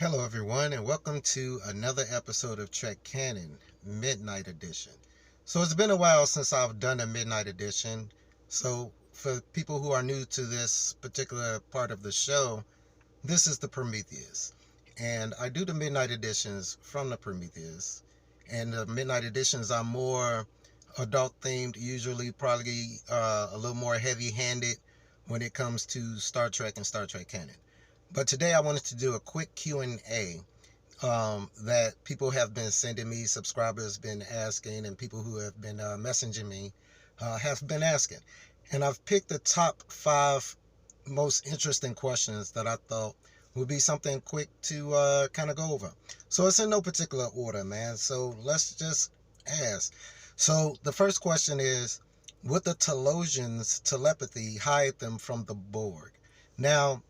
Hello, everyone, and welcome to another episode of Trek Canon Midnight Edition. So, it's been a while since I've done a Midnight Edition. So, for people who are new to this particular part of the show, this is the Prometheus. And I do the Midnight Editions from the Prometheus. And the Midnight Editions are more adult themed, usually, probably a little more heavy handed when it comes to Star Trek and Star Trek canon. But today I wanted to do a quick Q&A that people have been sending me, subscribers been asking, and people who have been messaging me have been asking. And I've picked the top 5 most interesting questions that I thought would be something quick to kind of go over. So it's in no particular order, man. So let's just ask. So the first question is, would the Telosians' telepathy hide them from the Borg? Now,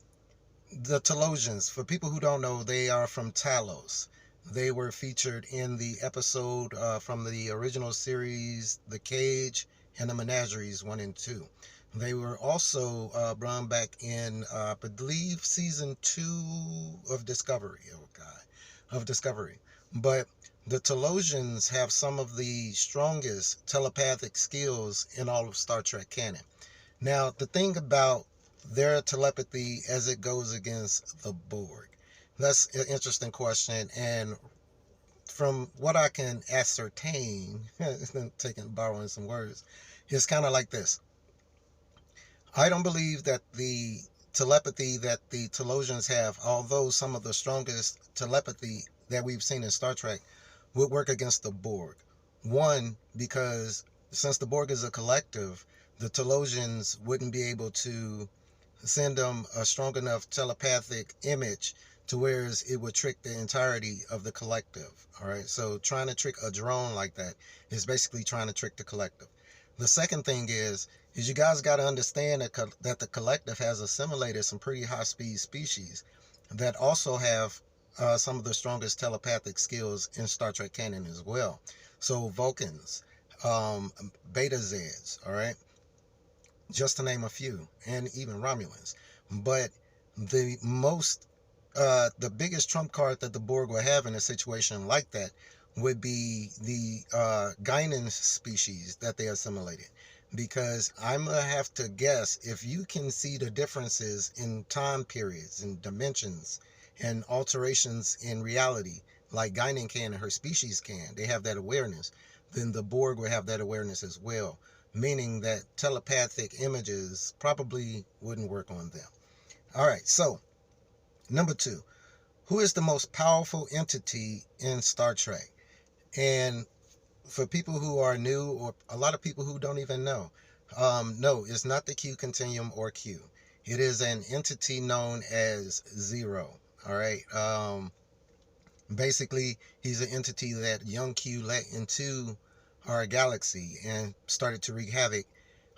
the Telosians, for people who don't know, they are from Talos. They were featured in the episode from the original series, The Cage and the Menageries 1 and 2. They were also brought back in, I believe, season 2 of Discovery. Oh, God. Of Discovery. But the Telosians have some of the strongest telepathic skills in all of Star Trek canon. Now, the thing about their telepathy as it goes against the Borg, that's an interesting question. And from what I can ascertain, borrowing some words, it's kind of like this. I don't believe that the telepathy that the Telosians have, although some of the strongest telepathy that we've seen in Star Trek, would work against the Borg. One, because since the Borg is a collective, the Telosians wouldn't be able to send them a strong enough telepathic image to where it would trick the entirety of the collective. All right. So trying to trick a drone like that is basically trying to trick the collective. The second thing is you guys got to understand that the collective has assimilated some pretty high speed species that also have some of the strongest telepathic skills in Star Trek canon as well. So Vulcans, Beta Zeds, all right, just to name a few, and even Romulans. But the biggest trump card that the Borg will have in a situation like that would be the Guinan species that they assimilated. Because I'm going to have to guess, if you can see the differences in time periods and dimensions and alterations in reality, like Guinan can and her species can, they have that awareness, then the Borg will have that awareness as well, meaning that telepathic images probably wouldn't work on them. All right, so number 2, who is the most powerful entity in Star Trek? And for people who are new, or a lot of people who don't even know, no, it's not the Q continuum or Q. It is an entity known as Zero. All right. Basically, he's an entity that young Q let into our galaxy and started to wreak havoc.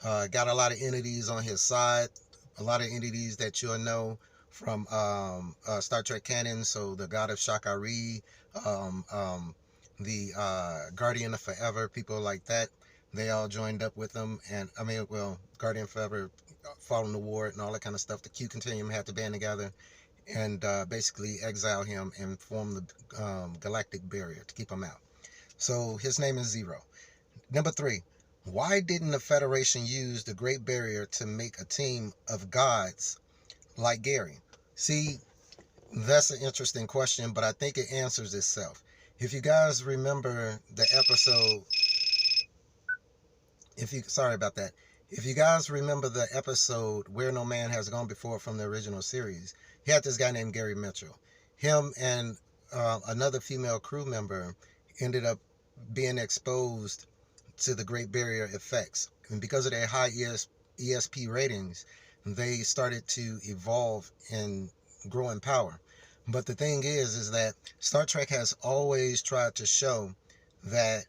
Got a lot of entities on his side, a lot of entities that you'll know from Star Trek canon. So the God of Shakari, um, um, the Guardian of Forever, people like that. They all joined up with them. And I mean, well, Guardian Forever, Fallen the War, and all that kind of stuff. The Q Continuum had to band together and basically exile him and form the galactic barrier to keep him out. So his name is Zero. Number 3, why didn't the Federation use the Great Barrier to make a team of gods like Gary? See, that's an interesting question, but I think it answers itself. If you guys remember the episode, sorry about that. If you guys remember the episode Where No Man Has Gone Before from the original series, he had this guy named Gary Mitchell. Him and another female crew member ended up being exposed to the Great Barrier effects. And because of their high ESP ratings, they started to evolve and grow in power. But the thing is that Star Trek has always tried to show that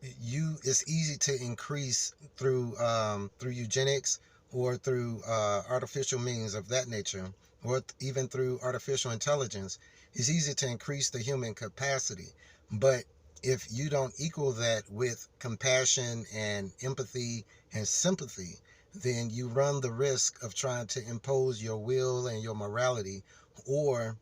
it's easy to increase through eugenics or through artificial means of that nature, or even through artificial intelligence. It's easy to increase the human capacity, but if you don't equal that with compassion and empathy and sympathy, then you run the risk of trying to impose your will and your morality, or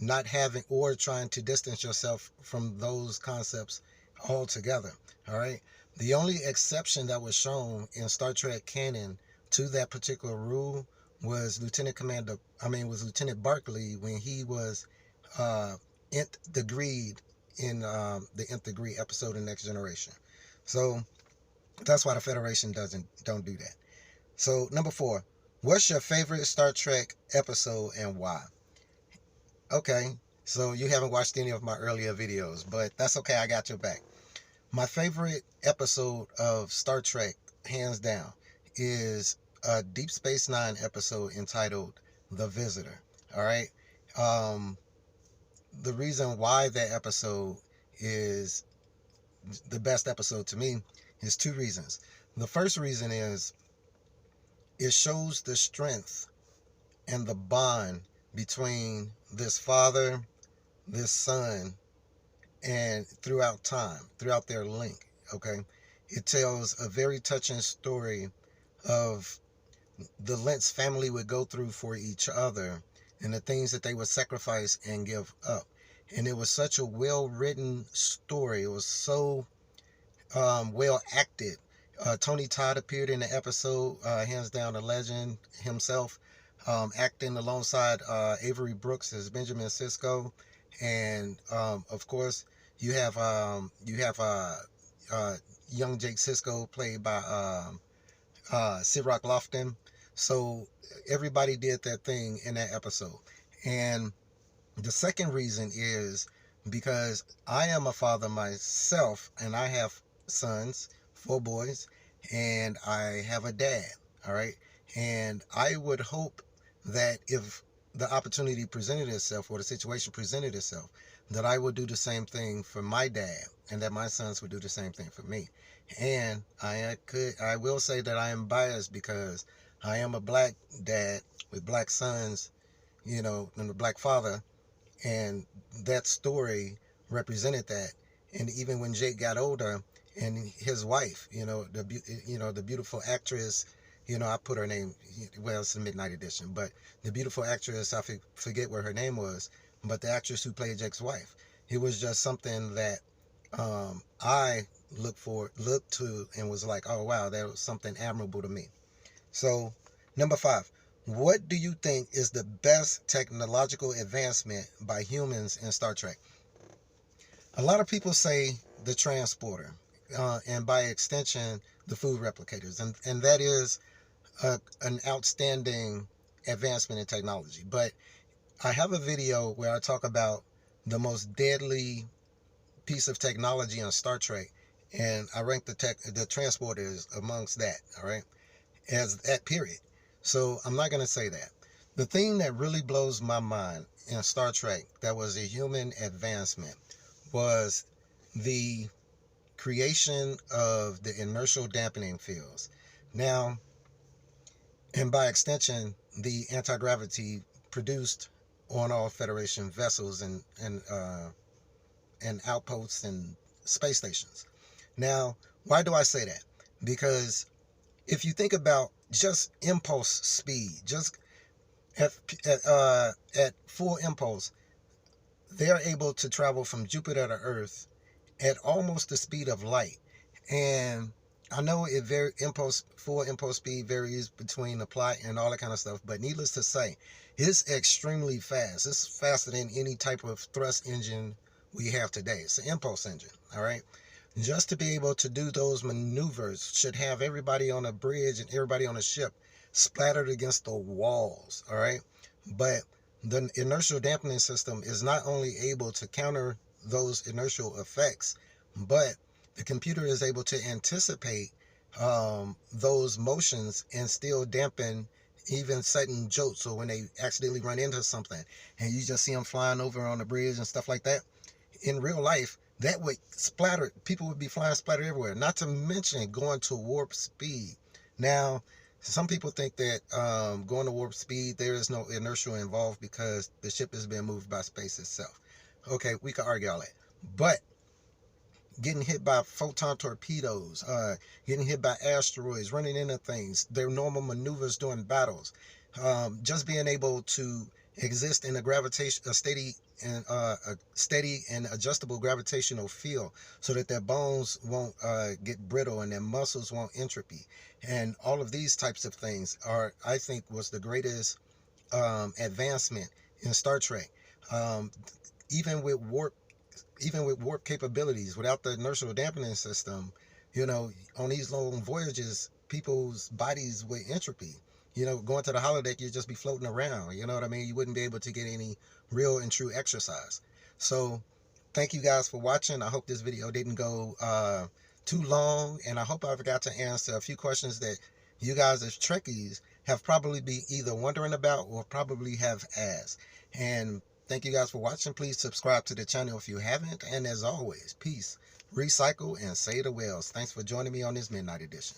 not having or trying to distance yourself from those concepts altogether. All right. The only exception that was shown in Star Trek canon to that particular rule was Lieutenant Barclay when he was nth degreed in the nth degree episode in Next Generation. So that's why the Federation don't do that. So number 4, what's your favorite Star Trek episode and why? Okay, so you haven't watched any of my earlier videos, but that's okay. I got your back. My favorite episode of Star Trek, hands down, is a Deep Space Nine episode entitled "The Visitor." All right. The reason why that episode is the best episode to me is 2 reasons. The first reason is it shows the strength and the bond between this father, this son, and throughout time, throughout their link. Okay, it tells a very touching story of the lengths family would go through for each other and the things that they would sacrifice and give up. And it was such a well-written story. It was so well acted. Tony Todd appeared in the episode, hands down a legend himself, acting alongside Avery Brooks as Benjamin Sisko, and of course you have young Jake Sisko played by Sidrock Lofton. So everybody did their thing in that episode. And the second reason is because I am a father myself, and I have sons, 4 boys, and I have a dad. All right. And I would hope that if the opportunity presented itself or the situation presented itself, that I would do the same thing for my dad and that my sons would do the same thing for me. And I will say that I am biased because I am a black dad with black sons, you know, and a black father, and that story represented that. And even when Jake got older, and his wife, the beautiful actress, I put her name, well, it's a Midnight Edition, but the beautiful actress, I forget what her name was, but the actress who played Jake's wife, it was just something that I looked to and was like, oh wow, that was something admirable to me. So number 5, what do you think is the best technological advancement by humans in Star Trek? A lot of people say the transporter, and by extension, the food replicators, and that is an outstanding advancement in technology. But I have a video where I talk about the most deadly piece of technology on Star Trek, and I rank the transporters amongst that. All right, as that period. So I'm not going to say that. The thing that really blows my mind in Star Trek that was a human advancement was the creation of the inertial dampening fields. Now, and by extension, the anti-gravity produced on all Federation vessels and outposts and space stations. Now, why do I say that? Because if you think about just impulse speed, just at full impulse, they're able to travel from Jupiter to Earth at almost the speed of light. And I know full impulse speed varies between applied and all that kind of stuff, but needless to say, it's extremely fast. It's faster than any type of thrust engine we have today. It's an impulse engine, all right? Just to be able to do those maneuvers should have everybody on a bridge and everybody on a ship splattered against the walls, all right? But the inertial dampening system is not only able to counter those inertial effects, but the computer is able to anticipate those motions and still dampen even sudden jolts. So when they accidentally run into something and you just see them flying over on the bridge and stuff like that, in real life, that would splatter, people would be flying splattered everywhere, not to mention going to warp speed. Now, some people think that going to warp speed, there is no inertia involved because the ship is being moved by space itself. Okay, we could argue all that. But getting hit by photon torpedoes, getting hit by asteroids, running into things, their normal maneuvers during battles, just being able to exist in a steady and a steady and adjustable gravitational field, so that their bones won't get brittle and their muscles won't entropy. And all of these types of things are, I think, was the greatest advancement in Star Trek. Um, even with warp capabilities, without the inertial dampening system, on these long voyages, people's bodies would entropy. Going to the holodeck, you'd just be floating around. You know what I mean? You wouldn't be able to get any real and true exercise. So, thank you guys for watching. I hope this video didn't go too long, and I hope I forgot to answer a few questions that you guys as Trekkies have probably be either wondering about or probably have asked. And thank you guys for watching. Please subscribe to the channel if you haven't. And as always, peace, recycle, and say the whales. Thanks for joining me on this Midnight Edition.